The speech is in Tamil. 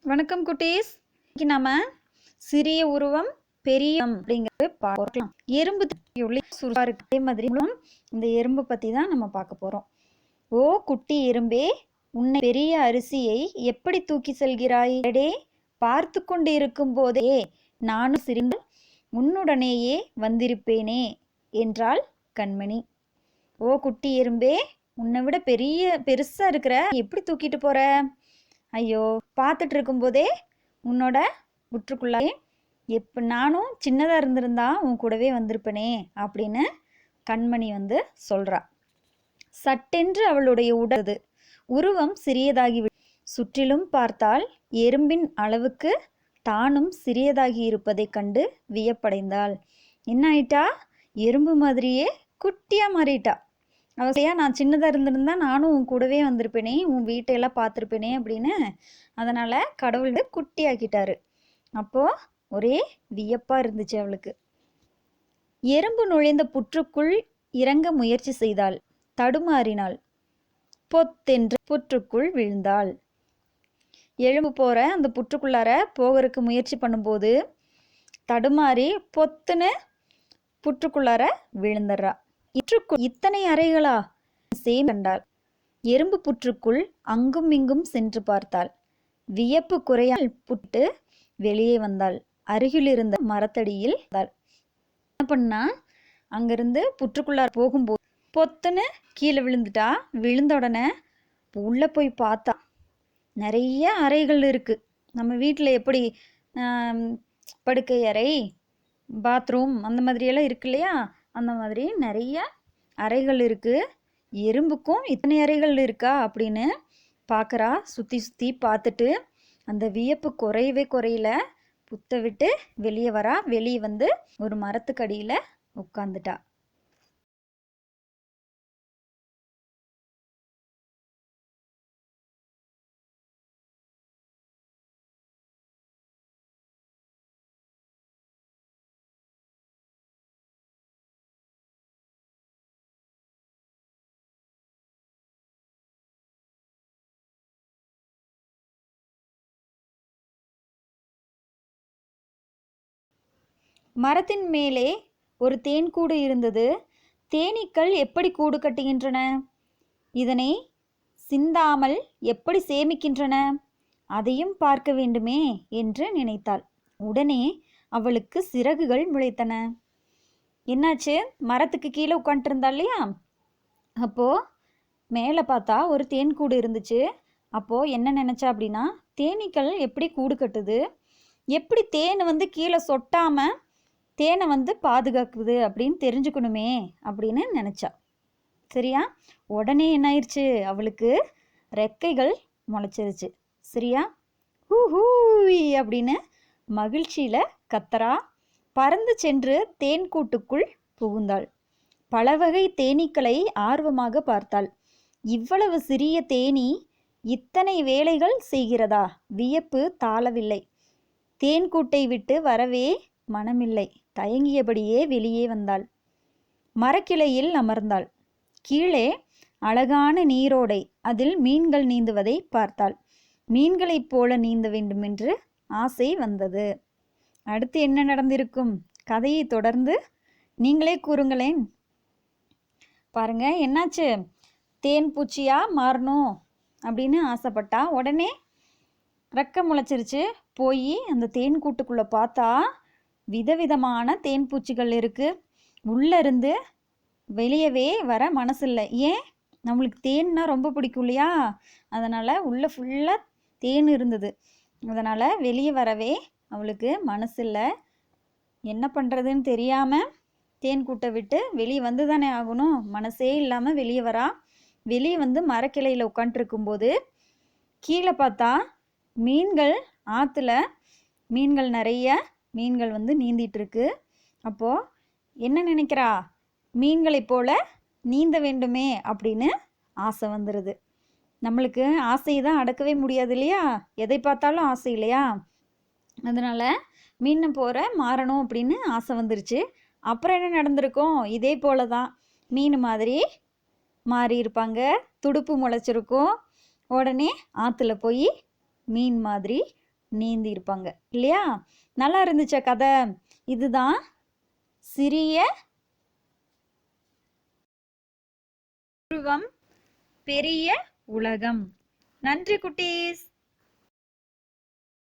வணக்கம் குட்டீஸ். இன்னைக்கு நாம சிறிய உருவம் பெரிய அப்படிங்கிறது பார்க்கலாம். எறும்பு சுறுசுறுப்பா இருக்கு. அதே மாதிரி இந்த எறும்பு பத்தி தான் நம்ம பார்க்க போறோம். ஓ குட்டி எறும்பே, உன்னை பெரிய அரிசியை எப்படி தூக்கி செல்கிறாய்? எடே, பார்த்து கொண்டு இருக்கும் போதே நானும் சிரிந்து உன்னுடனேயே வந்திருப்பேனே என்றாள் கண்மணி. ஓ குட்டி எறும்பே, உன்னை விட பெருசா இருக்கிற எப்படி தூக்கிட்டு போற? ஐயோ, பார்த்துட்டு இருக்கும்போதே உன்னோட புற்றுக்குள்ளாயே நானும் சின்னதாக இருந்திருந்தா உன் கூடவே வந்திருப்பனே அப்படின்னு கண்மணி சொல்கிறா. சட்டென்று அவளுடைய உடல் உருவம் சிறியதாகி சுற்றிலும் பார்த்தால் எறும்பின் அளவுக்கு தானும் சிறியதாகி இருப்பதை கண்டு வியப்படைந்தாள். என்ன ஆயிட்டா? எறும்பு மாதிரியே குட்டியாக மாறிட்டா. அவசையா நான் சின்னதாக இருந்திருந்தா நானும் உன் கூடவே வந்திருப்பேனே, உன் வீட்டையெல்லாம் பார்த்துருப்பேனே அப்படின்னு அதனால் கடவுள் குட்டியாக்கிட்டாரு. அப்போது ஒரே வியப்பாக இருந்துச்சு அவளுக்கு. எறும்பு நுழைந்த புற்றுக்குள் இறங்க முயற்சி செய்தாள். தடுமாறினாள். பொத்தென்று புற்றுக்குள் விழுந்தாள். எறும்பு போகிற அந்த புற்றுக்குள்ளார போகிறதுக்கு முயற்சி பண்ணும்போது தடுமாறி பொத்துன்னு புற்றுக்குள்ளார விழுந்துடுறா. இத்தனை அறைகளா கண்டாள். எறும்பு புற்றுக்குள் அங்கும் இங்கும் சென்று பார்த்தாள். வியப்பு குறையால் புட்டு வெளியே வந்தாள். அருகில் இருந்த மரத்தடியில் என்ன பண்ணா, அங்கிருந்து புற்றுக்குள்ளார் போகும்போது பொத்துன்னு கீழே விழுந்துட்டா. விழுந்த உடனே உள்ள போய் பார்த்தா நிறைய அறைகள் இருக்கு. நம்ம வீட்டில் எப்படி படுக்கை அறை, பாத்ரூம் அந்த மாதிரியெல்லாம் இருக்கு இல்லையா, அந்த மாதிரி நிறைய அறைகள் இருக்கு. எறும்புக்கும் இத்தனை அறைகள் இருக்கா அப்படின்னு பார்க்குறா. சுற்றி சுற்றி பார்த்துட்டு அந்த வியப்பு குறையல. புத்தை விட்டு வெளியே வரா. வெளியே ஒரு மரத்துக்கடியில் உட்காந்துட்டா. மரத்தின் மேலே ஒரு தேன்கூடு இருந்தது. தேனீக்கள் எப்படி கூடு கட்டுகின்றன? இதனை சிந்தாமல் எப்படி சேமிக்கின்றன? அதையும் பார்க்க வேண்டுமே என்று நினைத்தாள். உடனே அவளுக்கு சிறகுகள் முளைத்தன. என்னாச்சு? மரத்துக்கு கீழே உட்காந்துருந்தா இல்லையா, அப்போது மேலே பார்த்தா ஒரு தேன்கூடு இருந்துச்சு. அப்போது என்ன நினச்சா அப்படின்னா, தேனீக்கள் எப்படி கூடு கட்டுது, எப்படி தேன் கீழே சொட்டாமல் தேனை பாதுகாக்குது அப்படின்னு தெரிஞ்சுக்கணுமே அப்படின்னு நினச்சா. சரியா? உடனே என்ன ஆயிடுச்சு? அவளுக்கு ரெக்கைகள் முளைச்சிருச்சு. சரியா? ஹூஹூவி அப்படின்னு மகிழ்ச்சியில் கத்தரா. பறந்து சென்று தேன் கூட்டுக்குள் புகுந்தாள். பல வகை தேனீக்களை ஆர்வமாக பார்த்தாள். இவ்வளவு சிறிய தேனீ இத்தனை வேலைகள் செய்கிறதா? வியப்பு தாளவில்லை. தேன்கூட்டை விட்டு வரவே மனமில்லை. தயங்கியபடியே வெளியே வந்தாள். மரக்கிளையில் அமர்ந்தாள். கீழே அழகான நீரோடை, அதில் மீன்கள் நீந்துவதை பார்த்தாள். மீன்களைப் போல நீந்த வேண்டுமென்று ஆசை வந்தது. அடுத்து என்ன நடந்திருக்கும்? கதையை தொடர்ந்து நீங்களே கூறுங்களேன். பாருங்க, என்னாச்சு? தேன் பூச்சியா மாறணும் அப்படின்னு ஆசைப்பட்டா. உடனே ரெக்கை முளைச்சிருச்சு. போய் அந்த தேன் கூட்டுக்குள்ளே பார்த்தா விதவிதமான தேன் பூச்சிகள் இருக்குது. உள்ளேருந்து வெளியவே வர மனசில்லை. ஏன்? நம்மளுக்கு தேன்னா ரொம்ப பிடிக்கும் இல்லையா, அதனால் உள்ளே ஃபுல்லாக தேன் இருந்தது. அதனால் வெளியே வரவே அவளுக்கு மனசில்லை. என்ன பண்ணுறதுன்னு தெரியாமல் தேன் கூட்டை விட்டு வெளியே வந்து தானே ஆகணும். மனசே இல்லாமல் வெளியே வரா. வெளியே மரக்கிளையில் உட்காண்ட்ருக்கும்போது கீழே பார்த்தா மீன்கள், ஆற்றுல மீன்கள், நிறைய மீன்கள் நீந்திட்டு இருக்கு. அப்போது என்ன நினைக்கிறா? மீன்களை போல நீந்த வேண்டுமே அப்படின்னு ஆசை வந்துடுது. நம்மளுக்கு ஆசையை தான் அடக்கவே முடியாது இல்லையா, எதை பார்த்தாலும் ஆசை இல்லையா, அதனால் மீனை போகிற மாறணும் அப்படின்னு ஆசை வந்துருச்சு. அப்புறம் என்ன நடந்திருக்கும்? இதே போல தான் மீன் மாதிரி மாறி இருப்பாங்க. துடுப்பு முளைச்சிருக்கும். உடனே ஆற்றுல போய் மீன் மாதிரி நீந்தி இருப்பாங்க இல்லையா? நல்லா இருந்துச்சா கதை? இதுதான் சிறிய உருவம் பெரிய உலகம். நன்றி குட்டீஸ்.